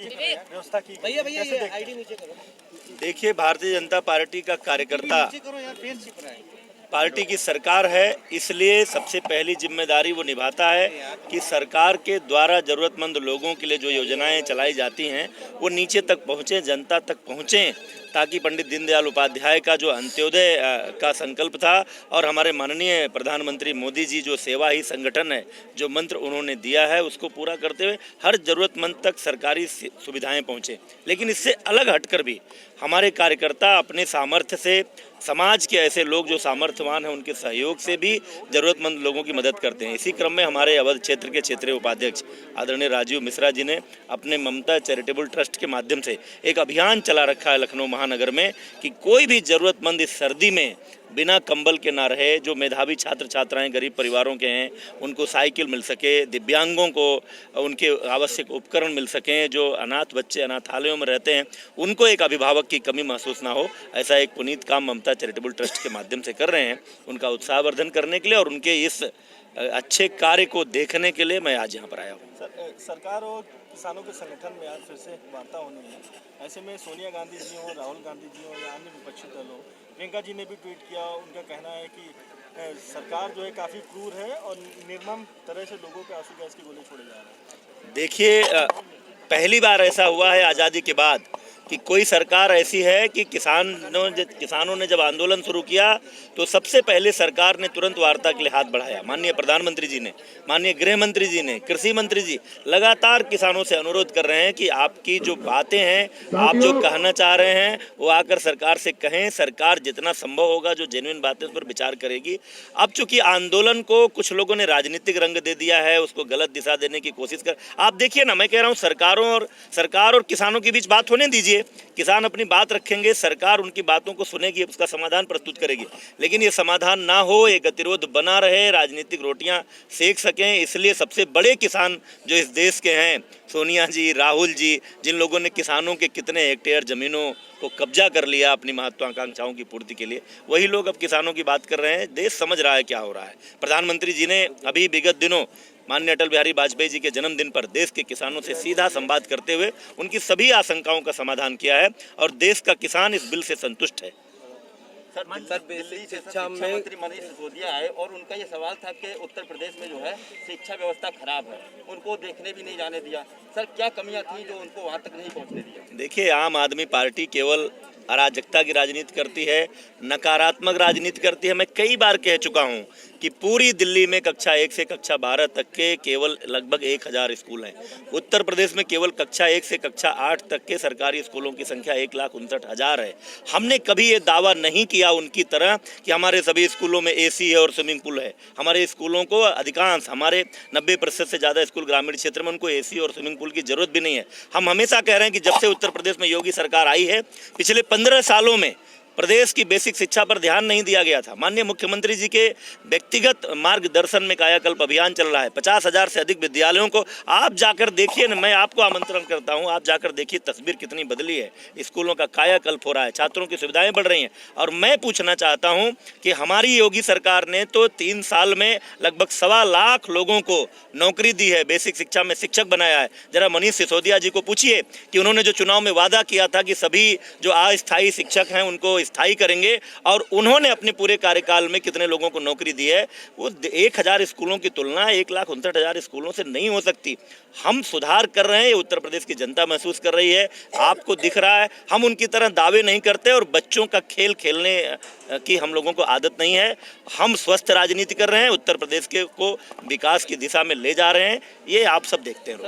की व्यवस्था की भैया कैसे देखते हैं? आईडी नीचे करो, देखिए, भारतीय जनता पार्टी का कार्यकर्ता नीचे करो यार, पेन छिप रहा है। पार्टी की सरकार है, इसलिए सबसे पहली जिम्मेदारी वो निभाता है कि सरकार के द्वारा ज़रूरतमंद लोगों के लिए जो योजनाएं चलाई जाती हैं वो नीचे तक पहुँचें, जनता तक पहुँचें, ताकि पंडित दीनदयाल उपाध्याय का जो अंत्योदय का संकल्प था और हमारे माननीय प्रधानमंत्री मोदी जी जो सेवा ही संगठन है, जो मंत्र उन्होंने दिया है, उसको पूरा करते हुए हर ज़रूरतमंद तक सरकारी सुविधाएं पहुँचें। लेकिन इससे अलग हटकर भी हमारे कार्यकर्ता अपने सामर्थ्य से, समाज के ऐसे लोग जो सामर्थ्यवान हैं उनके सहयोग से भी ज़रूरतमंद लोगों की मदद करते हैं। इसी क्रम में हमारे अवध क्षेत्र के क्षेत्रीय उपाध्यक्ष आदरणीय राजीव मिश्रा जी ने अपने ममता चैरिटेबल ट्रस्ट के माध्यम से एक अभियान चला रखा है लखनऊ महानगर में कि कोई भी ज़रूरतमंद इस सर्दी में बिना कंबल के ना रहे। जो मेधावी छात्र छात्राएं गरीब परिवारों के हैं उनको साइकिल मिल सके, दिव्यांगों को उनके आवश्यक उपकरण मिल सकें, जो अनाथ बच्चे अनाथालयों में रहते हैं उनको एक अभिभावक की कमी महसूस ना हो, ऐसा एक पुनीत काम ममता चैरिटेबल ट्रस्ट के माध्यम से कर रहे हैं। उनका उत्साहवर्धन करने के लिए और उनके इस अच्छे कार्य को देखने के लिए मैं आज यहाँ पर आया हूँ। सरकार और किसानों के संगठन में आज फिर से वार्ता होनी है। ऐसे में सोनिया गांधी जी हो, राहुल गांधी जी हो या अन्य विपक्षी दल हो, प्रियंका जी ने भी ट्वीट किया। उनका कहना है कि सरकार जो है काफ़ी क्रूर है और निर्मम तरह से लोगों पे आंसू गैस की गोले छोड़े जा रहे हैं। देखिए, पहली बार ऐसा हुआ है आज़ादी के बाद कि कोई सरकार ऐसी है कि किसानों ने जब आंदोलन शुरू किया तो सबसे पहले सरकार ने तुरंत वार्ता के लिए हाथ बढ़ाया। माननीय प्रधानमंत्री जी ने, माननीय गृह मंत्री जी ने, कृषि मंत्री जी लगातार किसानों से अनुरोध कर रहे हैं कि आपकी जो बातें हैं, आप जो कहना चाह रहे हैं वो आकर सरकार से कहें। सरकार जितना संभव होगा जो जेन्युइन बातें उस पर विचार करेगी। अब चूंकि आंदोलन को कुछ लोगों ने राजनीतिक रंग दे दिया है, उसको गलत दिशा देने की कोशिश कर, आप देखिए ना, मैं कह रहा हूँ सरकार और किसानों के बीच बात होने दीजिए। किसान अपनी बात रखेंगे, सरकार उनकी बातों को सुनेगी, उसका समाधान प्रस्तुत करेगी। लेकिन ये समाधान ना हो, ये गतिरोध बना रहे, राजनीतिक रोटियां सेक सकें, इसलिए सबसे बड़े किसान जो इस देश के हैं, सोनिया जी, राहुल जी, जिन लोगों ने किसानों के कितने हेक्टेयर जमीनों को कब्जा कर लिया अपनी महत्वाकांक्षाओं की पूर्ति के लिए, वही लोग अब किसानों की बात कर रहे हैं। देश समझ रहा है क्या हो रहा है। प्रधानमंत्री जी ने अभी विगत दिनों माननीय अटल बिहारी वाजपेयी जी के जन्मदिन पर देश के किसानों से सीधा संवाद करते हुए उनकी सभी आशंकाओं का समाधान किया है और देश का किसान इस बिल से संतुष्ट है। सर बेसिक शिक्षा मंत्री मनीष सिसोदिया है और उनका ये सवाल था कि उत्तर प्रदेश में जो है शिक्षा व्यवस्था खराब है, उनको देखने भी नहीं जाने दिया। सर क्या कमियां थी जो उनको वहां तक नहीं पहुंचने दिया? देखिए, आम आदमी पार्टी केवल अराजकता की राजनीति करती है, नकारात्मक राजनीति करती है। मैं कई बार कह चुका हूं कि पूरी दिल्ली में कक्षा 1 से कक्षा 12 तक के केवल लगभग 1000 स्कूल हैं। उत्तर प्रदेश में केवल कक्षा 1 से कक्षा 8 तक के सरकारी स्कूलों की संख्या 1,59,000 है। हमने कभी ये दावा नहीं किया उनकी तरह कि हमारे सभी स्कूलों में AC है और स्विमिंग पूल है। हमारे स्कूलों को अधिकांश, हमारे 90% से ज़्यादा स्कूल ग्रामीण क्षेत्र में, उनको AC और स्विमिंग पूल की जरूरत भी नहीं है। हम हमेशा कह रहे हैं कि जब से उत्तर प्रदेश में योगी सरकार आई है, पिछले 15 सालों में प्रदेश की बेसिक शिक्षा पर ध्यान नहीं दिया गया था। माननीय मुख्यमंत्री जी के व्यक्तिगत मार्गदर्शन में कायाकल्प अभियान चल रहा है। 50,000 से अधिक विद्यालयों को आप जाकर देखिए ना, मैं आपको आमंत्रण करता हूं, आप जाकर देखिए तस्वीर कितनी बदली है। स्कूलों का कायाकल्प हो रहा है, छात्रों की सुविधाएं बढ़ रही हैं। और मैं पूछना चाहता हूं कि हमारी योगी सरकार ने तो 3 साल में लगभग 1.25 लाख लोगों को नौकरी दी है, बेसिक शिक्षा में शिक्षक बनाया है। जरा मनीष सिसोदिया जी को पूछिए कि उन्होंने जो चुनाव में वादा किया था कि सभी जो अस्थायी शिक्षक हैं उनको स्थायी करेंगे, और उन्होंने अपने पूरे कार्यकाल में कितने लोगों को नौकरी दी है। वो 1000 स्कूलों की तुलना 1,59,000 स्कूलों से नहीं हो सकती। हम सुधार कर रहे हैं, ये उत्तर प्रदेश की जनता महसूस कर रही है, आपको दिख रहा है। हम उनकी तरह दावे नहीं करते और बच्चों का खेल खेलने की हम लोगों को आदत नहीं है। हम स्वस्थ राजनीति कर रहे हैं, उत्तर प्रदेश के को विकास की दिशा में ले जा रहे हैं, ये आप सब देखते हैं।